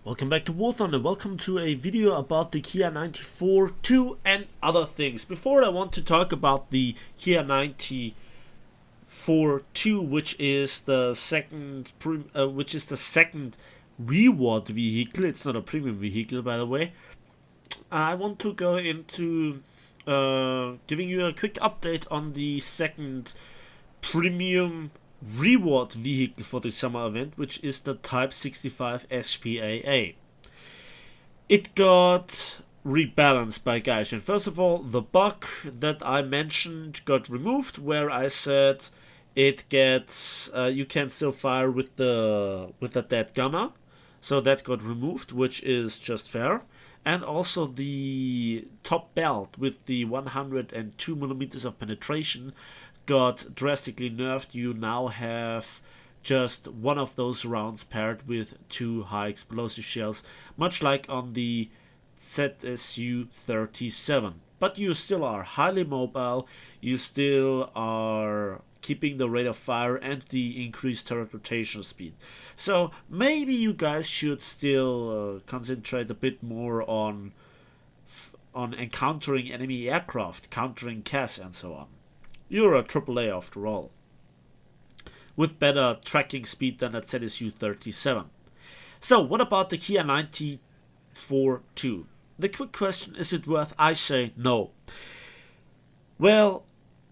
Welcome back to War Thunder. Welcome to a video about the Ki94 II and other things. Before I want to talk about the Ki94 II, which is the second reward vehicle. It's not a premium vehicle, by the way. I want to go into giving you a quick update on the second premium reward vehicle for the summer event, which is the Type 65 SPAA. It got rebalanced by Gaijin. First of all, the bug that I mentioned got removed, where I said it gets you can still fire with the dead gunner, so that got removed, which is just fair. And also the top belt with the 102 millimeters of penetration got drastically nerfed. You now have just one of those rounds paired with two high explosive shells, much like on the ZSU-37. But you still are highly mobile, you still are keeping the rate of fire and the increased turret rotation speed. So maybe you guys should still concentrate a bit more on encountering enemy aircraft, countering CAS and so on. You're a AAA after all, with better tracking speed than at ZSU-37. So what about the Ki94 II? The quick question, is it worth? I say no. Well,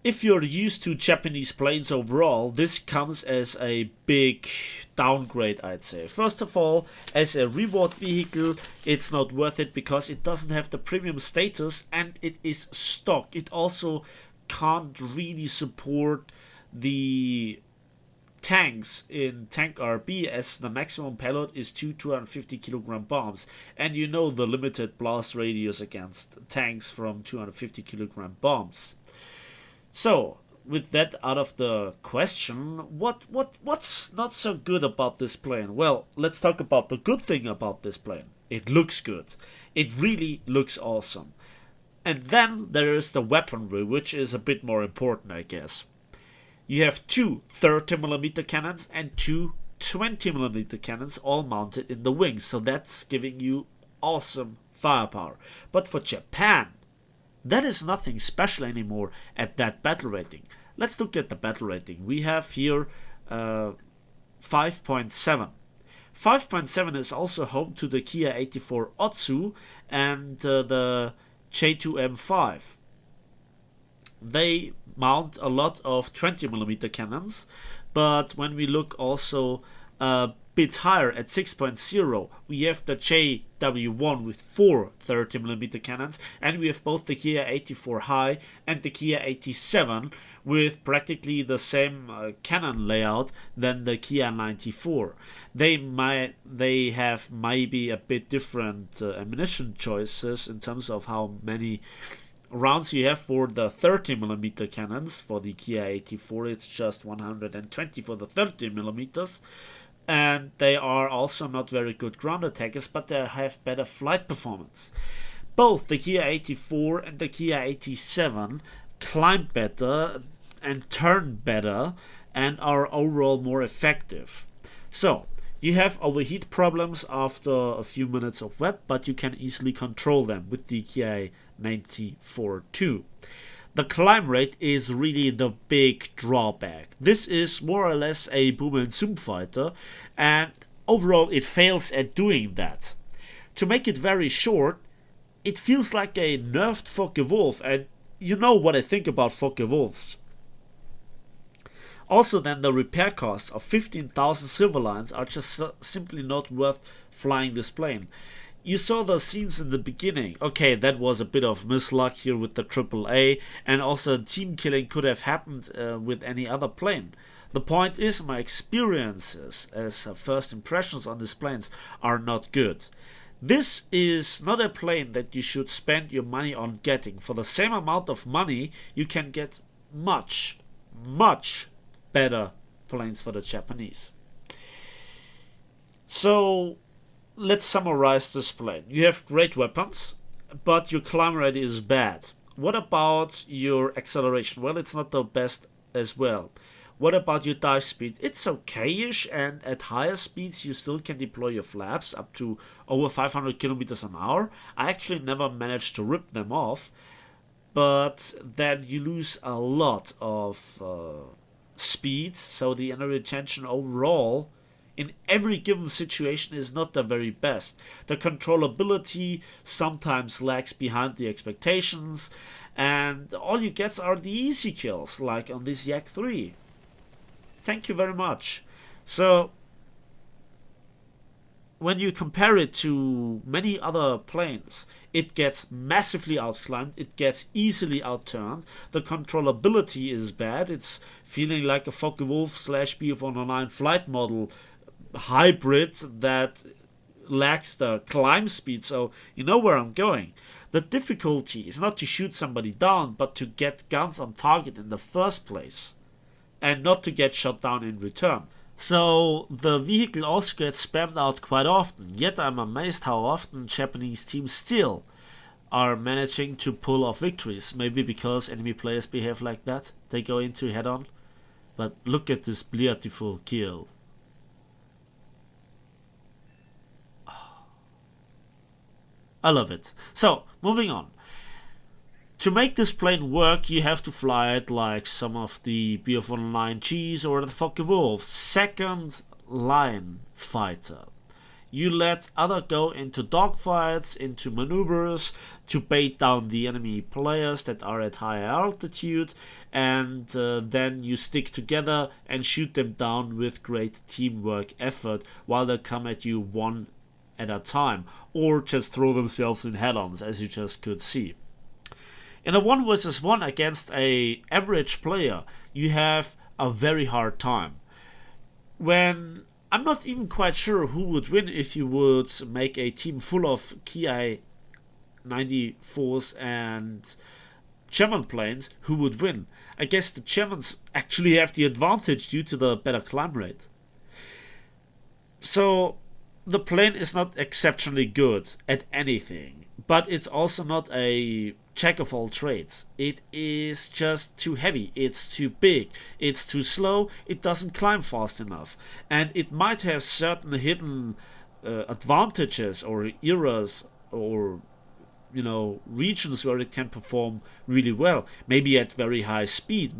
if you're used to Japanese planes overall, this comes as a big downgrade, I'd say. First of all, as a reward vehicle, it's not worth it because it doesn't have the premium status and it is stock. It also can't really support the tanks in Tank RB, as the maximum payload is 250 kilogram bombs, and you know the limited blast radius against tanks from 250 kilogram bombs. So with that out of the question, what's not so good about this plane? Well, let's talk about the good thing about this plane. It looks good. It really looks awesome. And then there is the weaponry, which is a bit more important, I guess. You have two 30mm cannons and two 20mm cannons, all mounted in the wings, so that's giving you awesome firepower. But for Japan, that is nothing special anymore at that battle rating. Let's look at the battle rating. We have here 5.7. 5.7 is also home to the Ki94 II and the J2M5. They mount a lot of 20mm cannons, but when we look also a bit higher at 6.0, we have the JW1 with 4 30mm cannons, and we have both the Ki84 High and the Ki87 with practically the same cannon layout than the Ki94. They have maybe a bit different ammunition choices in terms of how many rounds you have for the 30mm cannons. For the Ki84 it's just 120 for the 30mm, and they are also not very good ground attackers, but they have better flight performance. Both the Ki84 and the Ki87 climb better and turn better and are overall more effective. So you have overheat problems after a few minutes of web, but you can easily control them with the Ki94 II. The climb rate is really the big drawback. This is more or less a boom and zoom fighter, and overall it fails at doing that. To make it very short, it feels like a nerfed Focke-Wulf, and you know what I think about Focke-Wulfs. Also then, the repair costs of 15,000 silver lines are just simply not worth flying this plane. You saw the scenes in the beginning. Okay, that was a bit of misluck here with the AAA, and also team killing could have happened with any other plane. The point is, my experiences as first impressions on these planes are not good. This is not a plane that you should spend your money on getting. For the same amount of money, you can get much better planes for the Japanese. So let's summarize this plane. You have great weapons, but your climb rate is bad. What about your acceleration? Well, it's not the best as well. What about your dive speed? It's okayish, and at higher speeds you still can deploy your flaps up to over 500 kilometers an hour. I actually never managed to rip them off, but then you lose a lot of speed, so the energy retention overall in every given situation is not the very best. The controllability sometimes lags behind the expectations, and all you get are the easy kills, like on this Yak 3. Thank you very much. So, when you compare it to many other planes, it gets massively outclimbed, it gets easily outturned, the controllability is bad, it's feeling like a Focke-Wulf slash Bf-109 flight model hybrid that lacks the climb speed, so you know where I'm going. The difficulty is not to shoot somebody down, but to get guns on target in the first place, and not to get shot down in return. So the vehicle also gets spammed out quite often, yet I'm amazed how often Japanese teams still are managing to pull off victories. Maybe because enemy players behave like that, they go into head on. But look at this beautiful kill. I love it. So, moving on. To make this plane work, you have to fly it like some of the Bf-109Gs or the Focke-Wulf, second line fighter. You let other go into dogfights, into maneuvers, to bait down the enemy players that are at higher altitude, and then you stick together and shoot them down with great teamwork effort while they come at you one at a time, or just throw themselves in head-ons, as you just could see. In a 1 versus 1 against a average player, you have a very hard time. When I'm not even quite sure who would win if you would make a team full of Ki-94s and German planes, who would win? I guess the Germans actually have the advantage due to the better climb rate. So the plane is not exceptionally good at anything, but it's also not a jack of all trades. It is just too heavy, it's too big, it's too slow, it doesn't climb fast enough, and it might have certain hidden advantages or eras or regions where it can perform really well, maybe at very high speed,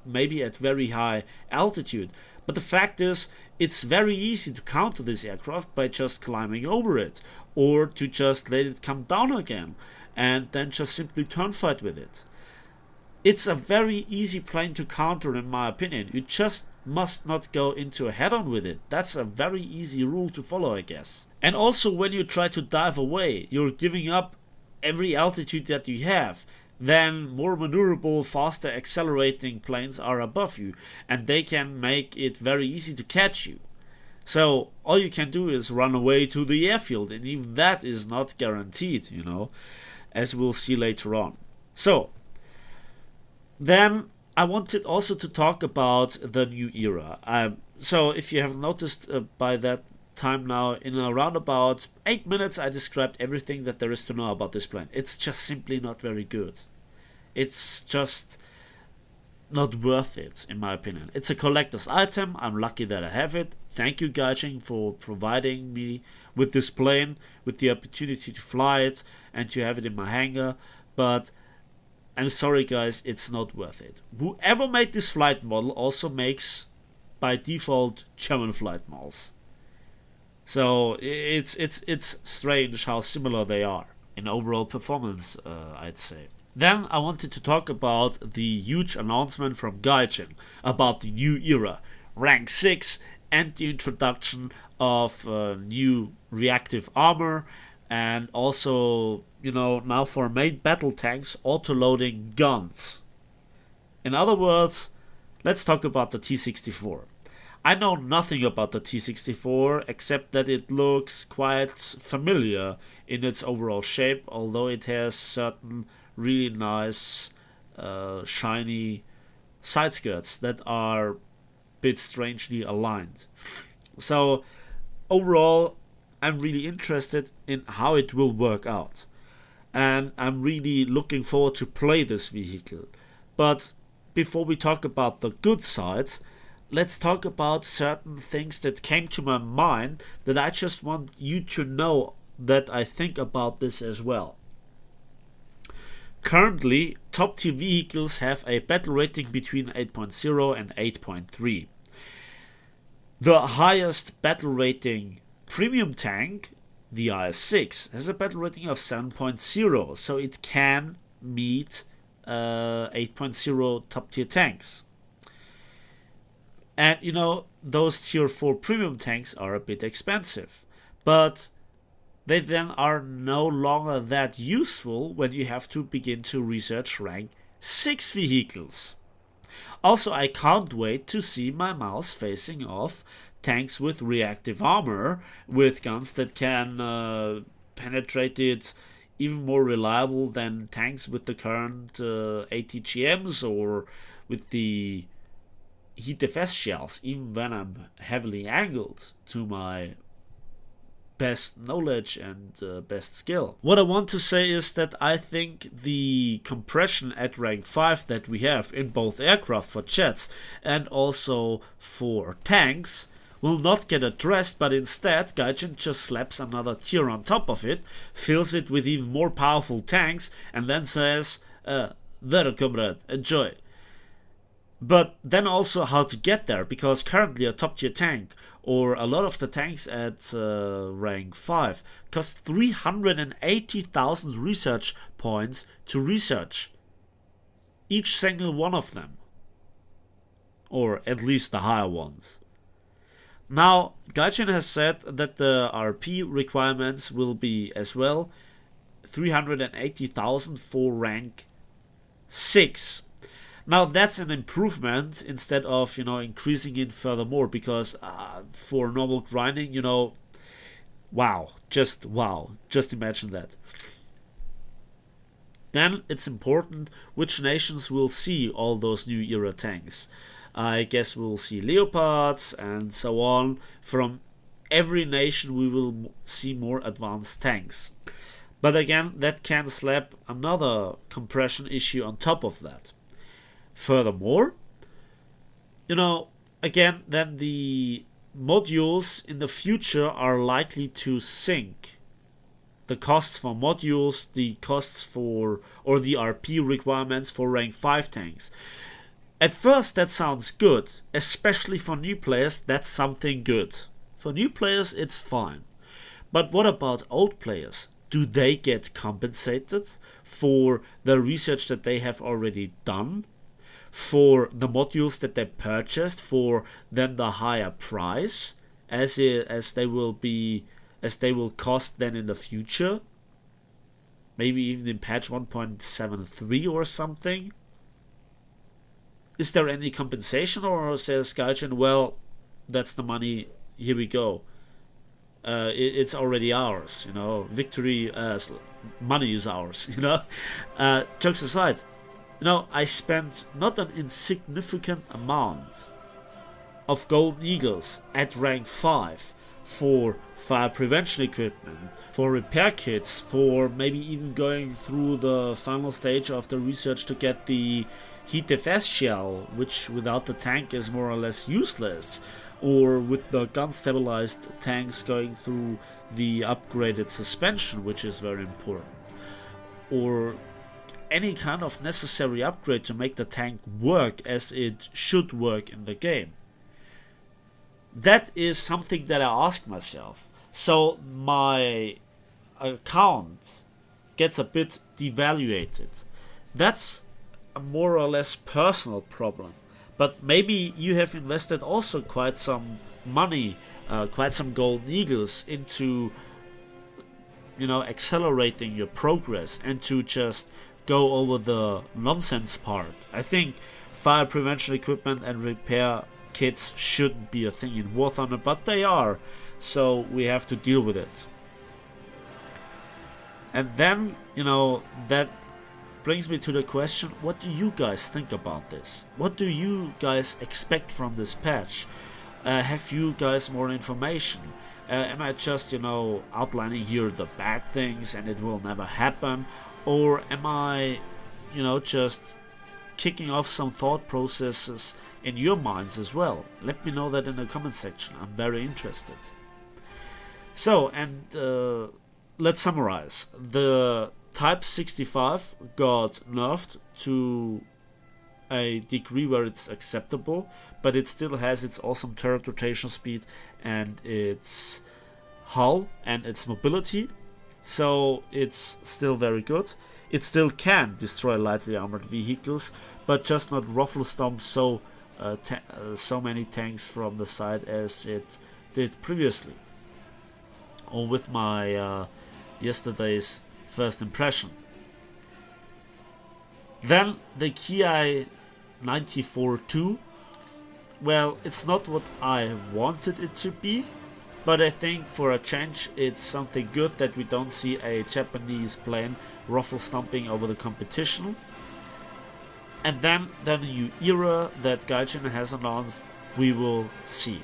maybe at very high altitude. But the fact is, it's very easy to counter this aircraft by just climbing over it, or to just let it come down again and then just simply turn fight with it. It's a very easy plane to counter, in my opinion. You just must not go into a head-on with it. That's a very easy rule to follow, I guess. And also, when you try to dive away, you're giving up every altitude that you have. Then more maneuverable, faster accelerating planes are above you, and they can make it very easy to catch you. So all you can do is run away to the airfield, and even that is not guaranteed, as we'll see later on. So then I wanted also to talk about the new era. So if you have noticed by that time now, in around about 8 minutes I described everything that there is to know about this plane. It's just simply not very good. It's just not worth it, in my opinion. It's a collector's item. I'm lucky that I have it. Thank you, Gaijin, for providing me with this plane, with the opportunity to fly it and to have it in my hangar. But I'm sorry, guys, it's not worth it. Whoever made this flight model also makes, by default, German flight models. So it's strange how similar they are in overall performance, I'd say. Then I wanted to talk about the huge announcement from Gaijin about the new era, rank 6, and the introduction of new reactive armor, and also, now for main battle tanks, auto-loading guns. In other words, let's talk about the T-64. I know nothing about the T-64 except that it looks quite familiar in its overall shape, although it has certain really nice shiny side skirts that are a bit strangely aligned. So overall, I'm really interested in how it will work out, and I'm really looking forward to play this vehicle. But before we talk about the good sides, let's talk about certain things that came to my mind that I just want you to know that I think about this as well. Currently, top tier vehicles have a battle rating between 8.0 and 8.3. The highest battle rating premium tank, the IS-6, has a battle rating of 7.0, so it can meet 8.0 top tier tanks. And you know, those tier 4 premium tanks are a bit expensive, but they then are no longer that useful when you have to begin to research rank 6 vehicles. Also, I can't wait to see my mouse facing off tanks with reactive armor, with guns that can penetrate it even more reliable than tanks with the current ATGMs or with the HEAT-FS shells, even when I'm heavily angled to my best knowledge and best skill. What I want to say is that I think the compression at rank 5 that we have in both aircraft for jets and also for tanks will not get addressed, but instead Gaijin just slaps another tier on top of it, fills it with even more powerful tanks, and then says, there comrade, enjoy. But then also how to get there, because currently a top tier tank, or a lot of the tanks at rank 5, cost 380,000 research points to research. Each single one of them. Or at least the higher ones. Now, Gaijin has said that the RP requirements will be as well 380,000 for rank 6. Now that's an improvement instead of, increasing it furthermore, because for normal grinding, wow, just imagine that. Then it's important which nations will see all those new era tanks. I guess we'll see Leopards and so on. From every nation we will see more advanced tanks. But again, that can slap another compression issue on top of that. Furthermore, again, then the modules in the future are likely to sink. The costs for modules, the costs for, or the RP requirements for rank 5 tanks. At first that sounds good, especially for new players. That's something good. For new players it's fine. But what about old players? Do they get compensated for the research that they have already done? For the modules that they purchased for then the higher price as they will cost then in the future? Maybe even in patch 1.73 or something? Is there any compensation, or says Gaijin, well, that's the money, here we go. It's already ours, victory, money is ours, Jokes aside, I spent not an insignificant amount of Golden Eagles at rank 5 for fire prevention equipment, for repair kits, for maybe even going through the final stage of the research to get the HEAT-FS shell, which without the tank is more or less useless, or with the gun stabilized tanks going through the upgraded suspension, which is very important, or any kind of necessary upgrade to make the tank work as it should work in the game. That is something that I ask myself. So my account gets a bit devaluated. That's a more or less personal problem. But maybe you have invested also quite some money, quite some Golden Eagles into, accelerating your progress and to just go over the nonsense part. I think fire prevention equipment and repair kits shouldn't be a thing in War Thunder, but they are, so we have to deal with it. And then, that brings me to the question, what do you guys think about this? What do you guys expect from this patch? Have you guys more information? Am I just, outlining here the bad things and it will never happen? Or am I, just kicking off some thought processes in your minds as well. Let me know that in the comment section. I'm very interested. So, and let's summarize. The Type 65 got nerfed to a degree where it's acceptable, but it still has its awesome turret rotation speed and its hull and its mobility, so it's still very good. It still can destroy lightly armored vehicles, but just not ruffle stomp so many tanks from the side as it did previously, or with my yesterday's first impression. Then the Ki94 II. Well, it's not what I wanted it to be, but I think for a change it's something good that we don't see a Japanese plane ruffle stomping over the competition. And then the new era that Gaijin has announced, we will see.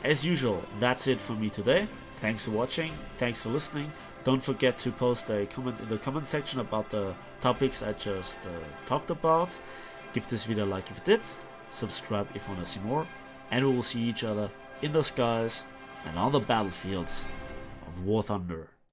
As usual, that's it for me today. Thanks for watching, thanks for listening. Don't forget to post a comment in the comment section about the topics I just talked about. Give this video a like if you did, subscribe if you want to see more, and we will see each other in the skies and on the battlefields of War Thunder.